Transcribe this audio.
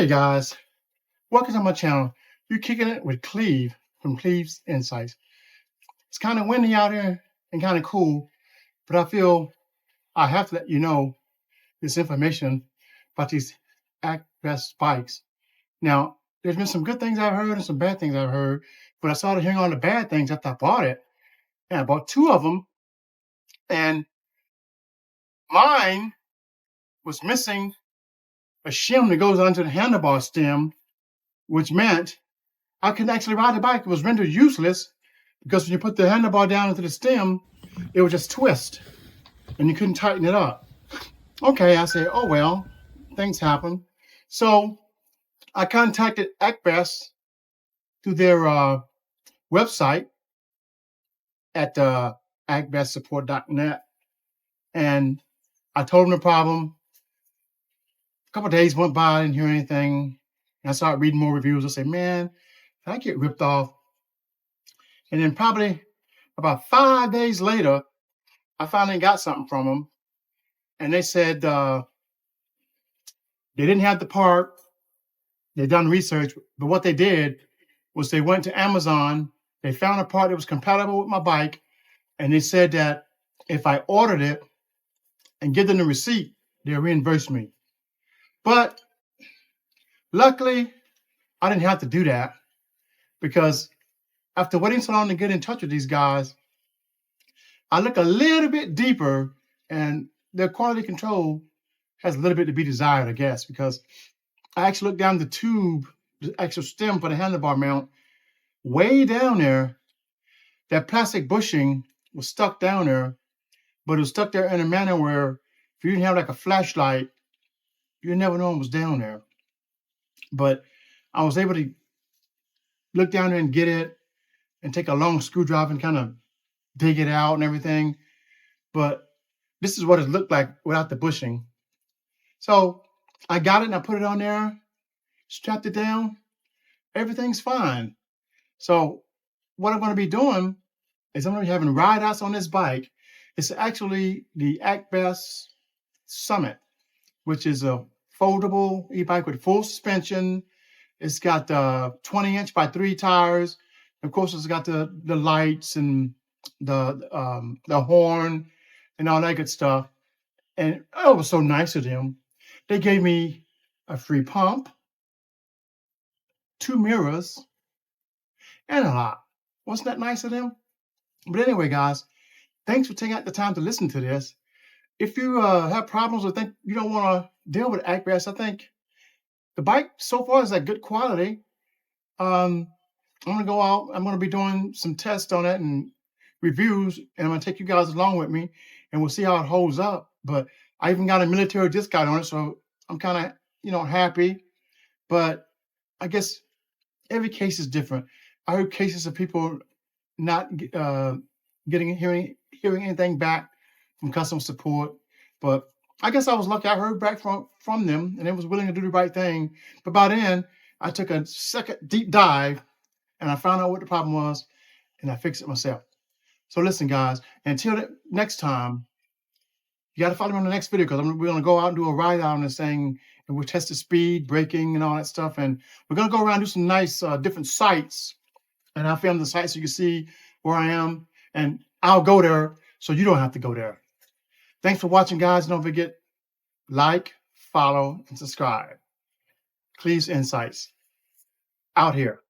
Hey guys, welcome to my channel. You're kicking it with Cleve from Cleve's Insights. It's kind of windy out here and kind of cool, but I feel I have to let you know this information about these Actbest bikes. Now, there's been some good things I've heard and some bad things I've heard, but I started hearing all the bad things after I bought it. And I bought two of them, and mine was missing a shim that goes onto the handlebar stem, which meant I couldn't actually ride the bike. It was rendered useless because when you put the handlebar down into the stem, it would just twist and you couldn't tighten it up. Okay, I said, oh well, things happen. So I contacted Actbest through their website at actbestsupport.net, and I told them the problem. A couple of days went by, I didn't hear anything. And I started reading more reviews. I said, man, I get ripped off. And then probably about 5 days later, I finally got something from them. And they said they didn't have the part. They done research, but what they did was they went to Amazon. They found a part that was compatible with my bike. And they said that if I ordered it and give them the receipt, they'll reimburse me. But luckily, I didn't have to do that because after waiting so long to get in touch with these guys, I look a little bit deeper and their quality control has a little bit to be desired, I guess, because I actually looked down the tube, the actual stem for the handlebar mount, way down there. That plastic bushing was stuck down there, but it was stuck there in a manner where if you didn't have like a flashlight, you'd never know it was down there. But I was able to look down there and get it and take a long screwdriver and kind of dig it out and everything. But this is what it looked like without the bushing. So I got it and I put it on there, strapped it down. Everything's fine. So what I'm going to be doing is I'm going to be having ride outs on this bike. It's actually the Actbest Summit, which is a foldable e-bike with full suspension. It's got 20-inch by 3 tires. Of course, it's got the lights and the horn and all that good stuff. And it was so nice of them. They gave me a free pump, 2 mirrors, and a lot. Wasn't that nice of them? But anyway, guys, thanks for taking out the time to listen to this. If you have problems or think you don't want to deal with Actbest, I think the bike so far is like good quality. I'm going to go out. I'm going to be doing some tests on it and reviews, and I'm going to take you guys along with me, and we'll see how it holds up. But I even got a military discount on it, so I'm kind of, happy. But I guess every case is different. I heard cases of people not hearing anything back from customer support, but I guess I was lucky. I heard back from them, and they was willing to do the right thing. But by then, I took a second deep dive, and I found out what the problem was, and I fixed it myself. So listen, guys, until next time, you got to follow me on the next video because we're going to go out and do a ride out on this thing, and we'll test the speed, braking, and all that stuff. And we're going to go around and do some nice different sites, and I'll film the sites so you can see where I am, and I'll go there so you don't have to go there. Thanks for watching, guys. Don't forget, like, follow, and subscribe. Cleve's Insights out here.